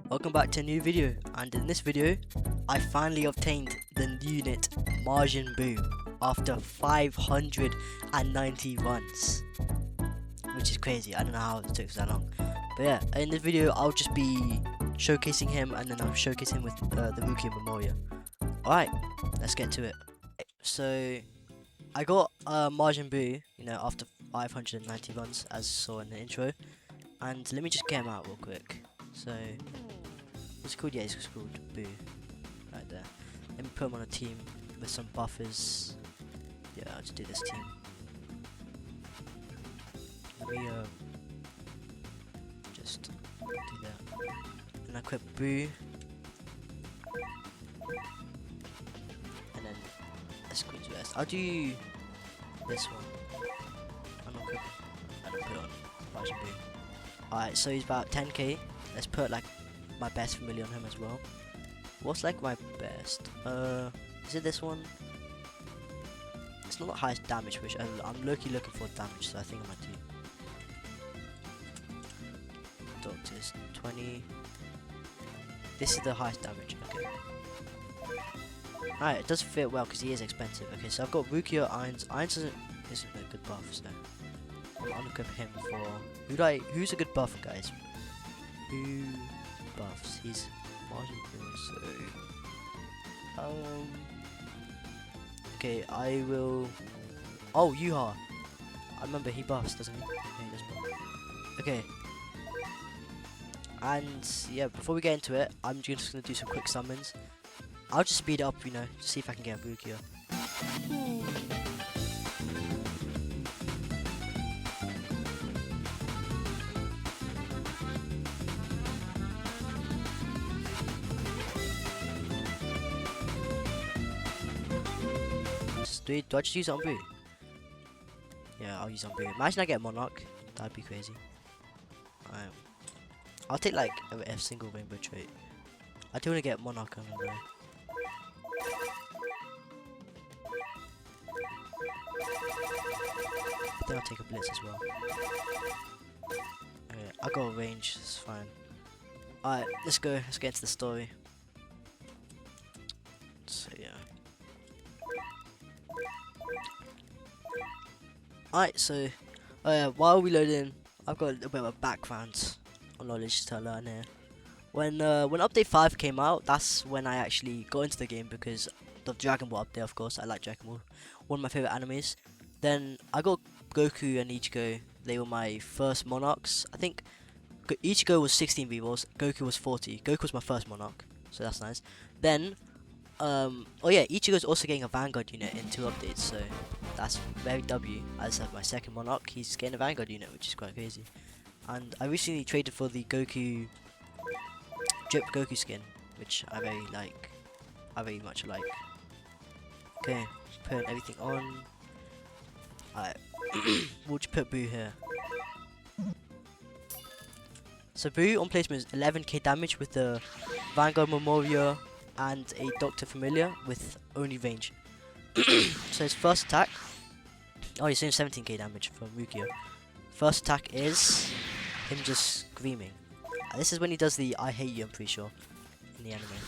Welcome back to a new video, and in this video I finally obtained the unit Majin after 590 runs, which is crazy. I don't know how it took so long, but yeah, in this video I'll just be showcasing him, and then I'll showcase him with the Rookie Memorial. Alright, let's get to it. So I got Majin Buu, after 590 runs, as saw in the intro, and let me just get him out real quick. So, what's it called? Yeah, it's called Boo. Right there. Let me put him on a team with some buffers. Yeah, I'll just do this team. Let me just do that. And I equip Boo. And then let's go to this. I'll do this one. I'm not equipping. I don't put it on Majin Buu. Alright, so he's about 10k. Let's put like my best familiar on him as well. What's like my best? Is it this one? It's not the highest damage, which I'm looking for damage, so I think I might do. Doctor's 20. This is the highest damage. Okay. Alright, it does fit well because he is expensive. Okay, so I've got Rukia Irons. Irons isn't a good buff, so I'm gonna equip him for who's a good buff, guys? Who buffs? He's Majin Buu, so okay, I will. Oh, Yuha. I remember he buffs, doesn't he? Yeah, he does buff. Okay. And yeah, before we get into it, I'm just gonna do some quick summons. I'll just speed it up, to see if I can get a Rukia. Do I just use Buu? Yeah, I'll use Buu. Imagine I get Monarch. That'd be crazy. I'll take like a single rainbow trait. I do want to get Monarch on though. I think I'll take a Blitz as well. Okay, I got a range, it's fine. Alright, let's go. Let's get into the story. So yeah. Alright, so while we load in, I've got a little bit of a background on knowledge to learn here. When update 5 came out, that's when I actually got into the game because the Dragon Ball update, of course. I like Dragon Ball, one of my favorite animes. Then I got Goku and Ichigo. They were my first monarchs. I think Ichigo was 16 V-Balls, Goku was 40. Goku was my first monarch, so that's nice. Then oh yeah, Ichigo's also getting a Vanguard unit in 2 updates, so that's very W. As my second monarch, he's getting a Vanguard unit, which is quite crazy. And I recently traded for the Goku Drip Goku skin, which I very like. I very much like. Okay, putting everything on. Alright, we'll just put Buu here. So Buu on placement is 11k damage with the Vanguard Memorial and a Doctor Familiar with only range. So his first attack, oh, he's doing 17k damage from Rukia. First attack is him just screaming. This is when he does the I hate you, I'm pretty sure, in the anime.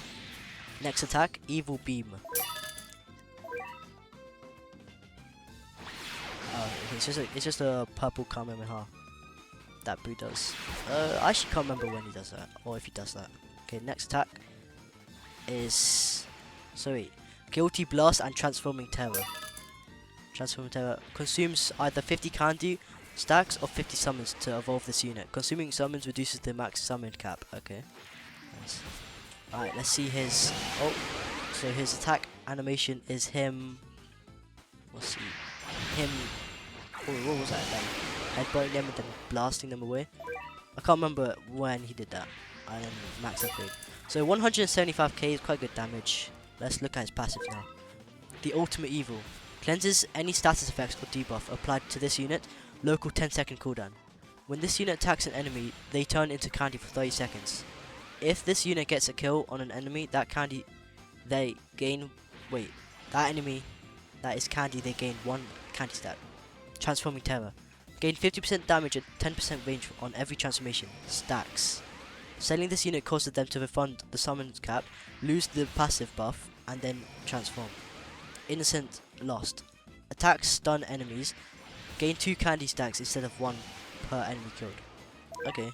Next attack, Evil Beam. It's just a purple Kamehameha that Buu does. I actually can't remember when he does that, or if he does that. Okay, next attack is Guilty Blast and Transforming Terror. Transforming Terror consumes either 50 candy stacks or 50 summons to evolve this unit. Consuming summons reduces the max summon cap. Okay, nice. Alright, let's see his. Oh, so his attack animation is him. Let's see, him. Oh, what was that? Like headbutting them and then blasting them away. I can't remember when he did that. And then max upgrade. So 175k is quite good damage. Let's look at his passive now. The Ultimate Evil cleanses any status effects or debuff applied to this unit. Local 10-second cooldown. When this unit attacks an enemy, they turn into candy for 30 seconds. If this unit gets a kill on an enemy, that enemy that is candy, they gain 1 candy stat. Transforming Terror. Gain 50% damage at 10% range on every transformation. Stacks. Selling this unit causes them to refund the summon cap, lose the passive buff, and then transform. Innocent lost. Attack stun enemies. Gain 2 candy stacks instead of 1 per enemy killed. Okay.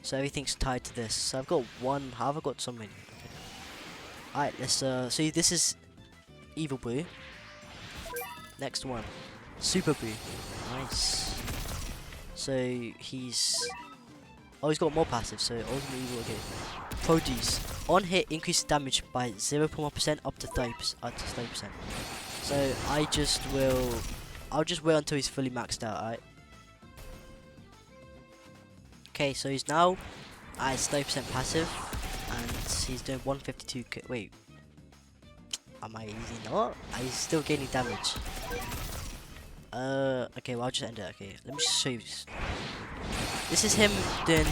So everything's tied to this. So I've got 1. How have I got so many? Okay. Alright, let's so this is Evil Boo. Next one. Super Boo. Nice. So he's he's got more passive, so ultimate evil. Okay. Produce. On hit increase damage by 0.1% up to 30%. So I'll just wait until he's fully maxed out, alright? Okay, so he's now at 30% passive and he's doing 152 wait. Is he not? He's still gaining damage. Okay, well I'll just end it. Okay, let me just show you this. This is him doing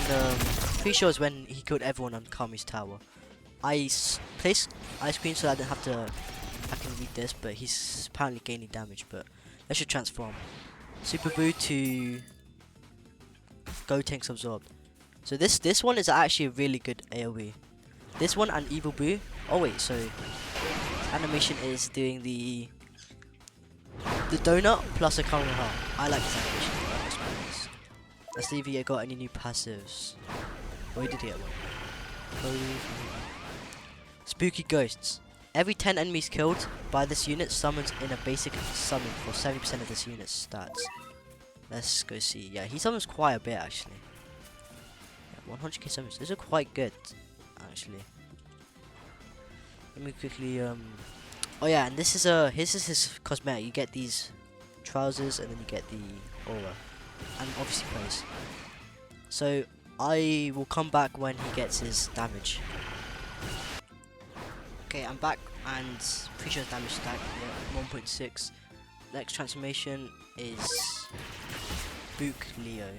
pretty sure it's when he killed everyone on Kami's tower. I placed ice cream so I don't have to I can read this, but he's apparently gaining damage. But let's just transform. Super Boo to Go Tanks Absorbed. So this one is actually a really good AoE. This one and Evil Boo. Oh wait, so animation is doing the donut plus a current heart. I like this animation. Let's see if he got any new passives. Oh, he did get one. Spooky Ghosts. Every 10 enemies killed by this unit summons in a basic summon for 70% of this unit's stats. Let's go see. Yeah, he summons quite a bit actually. Yeah, 100k summons. Those are quite good actually. Let me quickly oh yeah, and this is his cosmetic. You get these trousers and then you get the aura. And obviously praise. So I will come back when he gets his damage. Okay, I'm back and pretty sure damage stack, yeah, 1.6. Next transformation is Book Leo,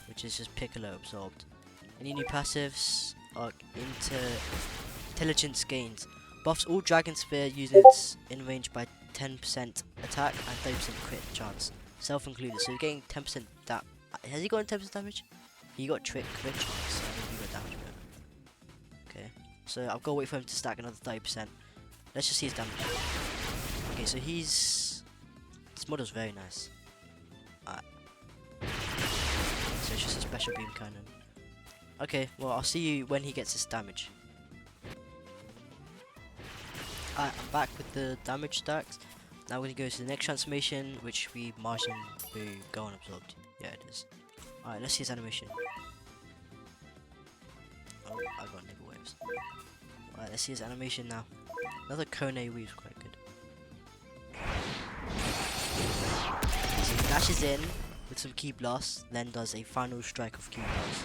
which is just Piccolo absorbed. Any new passives are intelligence gains. Buffs all Dragon Spear units in range by 10% attack and 30% crit chance. Self-included, so you're getting 10% that. Has he gotten 10% damage? He got crit chance, so I think he got damage. Okay, so I've got to wait for him to stack another 30%. Let's just see his damage. Okay, so this model's very nice. Alright. So it's just a special beam cannon. Okay, well I'll see you when he gets his damage. Alright, I'm back with the damage stacks. Now we're going to go to the next transformation, which we Majin Boo go on absorbed. Yeah, it is. Alright, let's see his animation. Oh, I got niggle waves. Alright, let's see his animation now. Another Kone weave is quite good. So he dashes in with some key blasts, then does a final strike of key blast.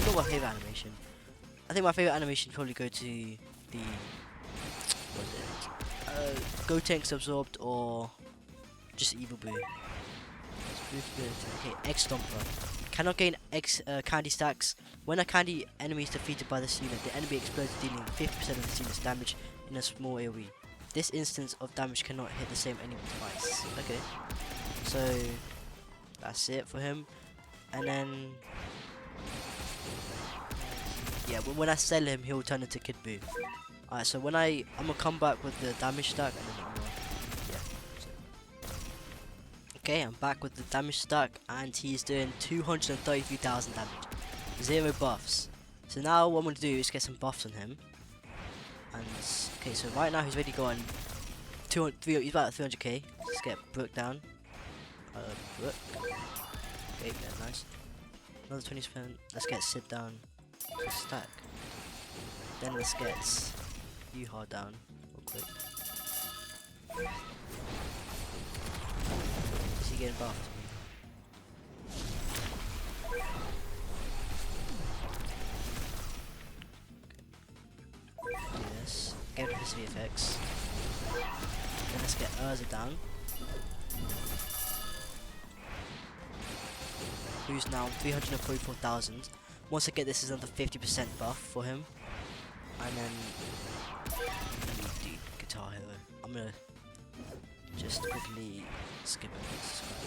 Not my favourite animation. I think my favourite animation would probably go to the Go Tanks Absorbed or just Evil Boo. Okay, X Stomper. Cannot gain X candy stacks. When a candy enemy is defeated by this unit, the enemy explodes, dealing 50% of this unit's damage in a small AoE. This instance of damage cannot hit the same enemy twice. Okay, so that's it for him. And then yeah, when I sell him, he'll turn into Kid Boo. Alright, so when I'm gonna come back with the damage stack and then I'm gonna, yeah. So. Okay, I'm back with the damage stack and he's doing 233,000 damage. 0 buffs. So now what I'm gonna do is get some buffs on him. And okay, so right now he's already got 200, he's about 300k. Let's get Brook down. Brook. Okay, yeah, nice. Another 20%. Let's get Sid down. Stack. Then let's get Yuha down real quick. Is he getting buffed? Do this. Get rid of his VFX. Then let's get Urza down. Who's now 344,000. Once I get this, is another 50% buff for him. And then let me do Guitar Hero. I'm gonna just quickly skip it. This is quite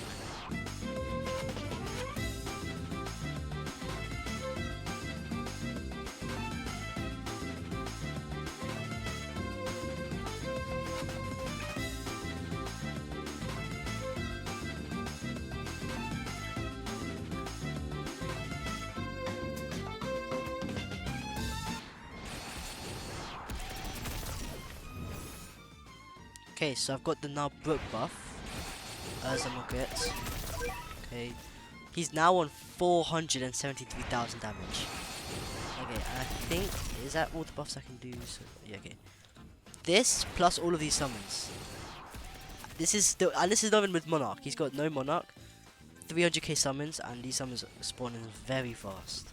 Okay, so I've got the now Brook buff as a Nugget. Okay, he's now on 473,000 damage. Okay, and I think, is that all the buffs I can do? So, yeah, okay. This plus all of these summons. This is still, and this is not even with Monarch. He's got no Monarch, 300k summons, and these summons spawn in very fast.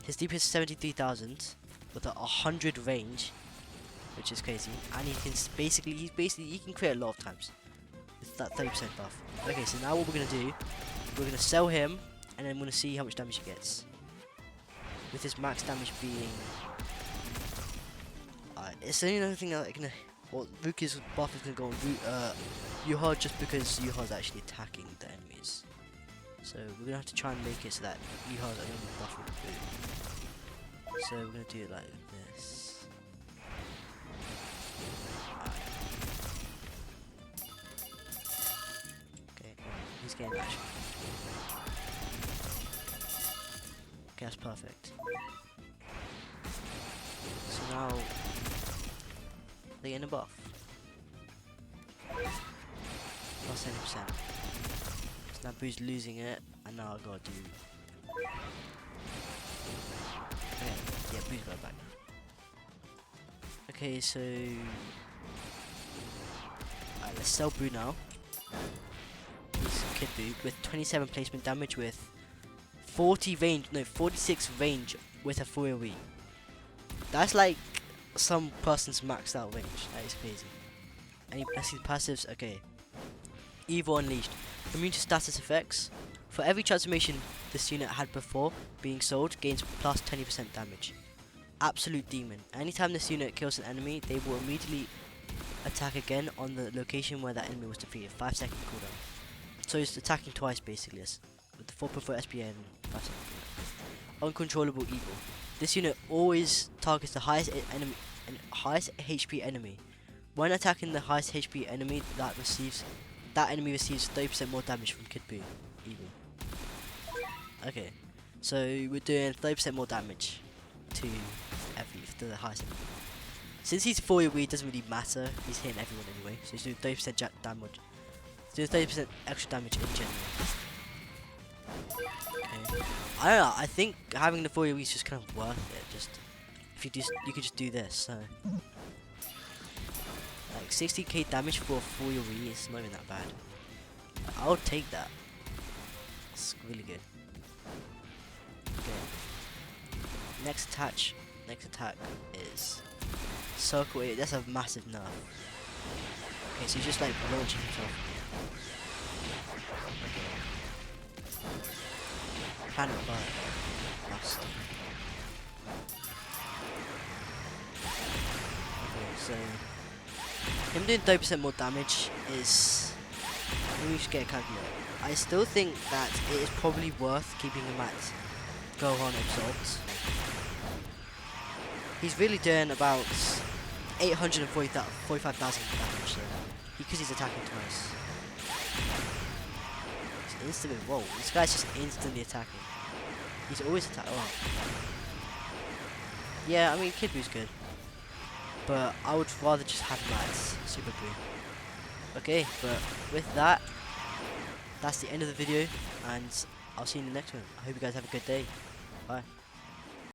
His DPS is 73,000 with a 100 range, which is crazy, and he can he can crit a lot of times with that 30% buff. Okay, so now what we're gonna do, we're gonna sell him, and then we're gonna see how much damage he gets. With his max damage being, it's the only other thing that I can. Well, Ruki's buff is gonna go on Yuha just because Yuha's actually attacking the enemies. So we're gonna have to try and make it so that Yuha's only buff with Vu. So we're gonna do it like this. Okay, he's getting that. Okay, that's perfect. So now they get a buff. Plus 10%. So now Boo's losing it, and now I gotta do. Okay, yeah, Boo's got it back. Okay, so let's sell Boo now. He's Kid Boo with 27 placement damage with 46 range with a 4 AoE. That's like some person's maxed out range. That is crazy. And let's see the passives. Okay. Evil Unleashed. Immune to status effects. For every transformation this unit had before being sold, gains plus 20% damage. Absolute Demon. Anytime this unit kills an enemy, they will immediately attack again on the location where that enemy was defeated. 5-second cooldown. So it's attacking twice basically. With the 4.4 SP and 5 second cooldown. Uncontrollable Evil. This unit always targets the highest HP enemy. When attacking the highest HP enemy, that enemy receives 30% more damage from Kid Boo. Evil. Okay, so we're doing 30% more damage to the highest enemy. Since he's 4 AoE, it doesn't really matter. He's hitting everyone anyway, so he's doing 30% damage. He's doing 30% extra damage in general. Okay. I don't know. I think having the 4 AoE is just kind of worth it. Just if you could just do this. So like 60k damage for a 4 AoE is not even that bad. I'll take that. It's really good. Okay. Next attack is Circle 8. That's a massive nerf. Okay, so he's just like launching himself. Planet Fire. Lost. Okay, so him doing 30% more damage is. Let me just get a calculator. I still think that it is probably worth keeping him at Gohan Absorbed. He's really doing about 845,000 damage, so because he's attacking twice. He's instantly. Whoa, this guy's just instantly attacking. He's always attacking. Oh. Yeah, I mean, Kid Boo's good, but I would rather just have him as Super Boo. Okay, but with that, that's the end of the video, and I'll see you in the next one. I hope you guys have a good day. Bye.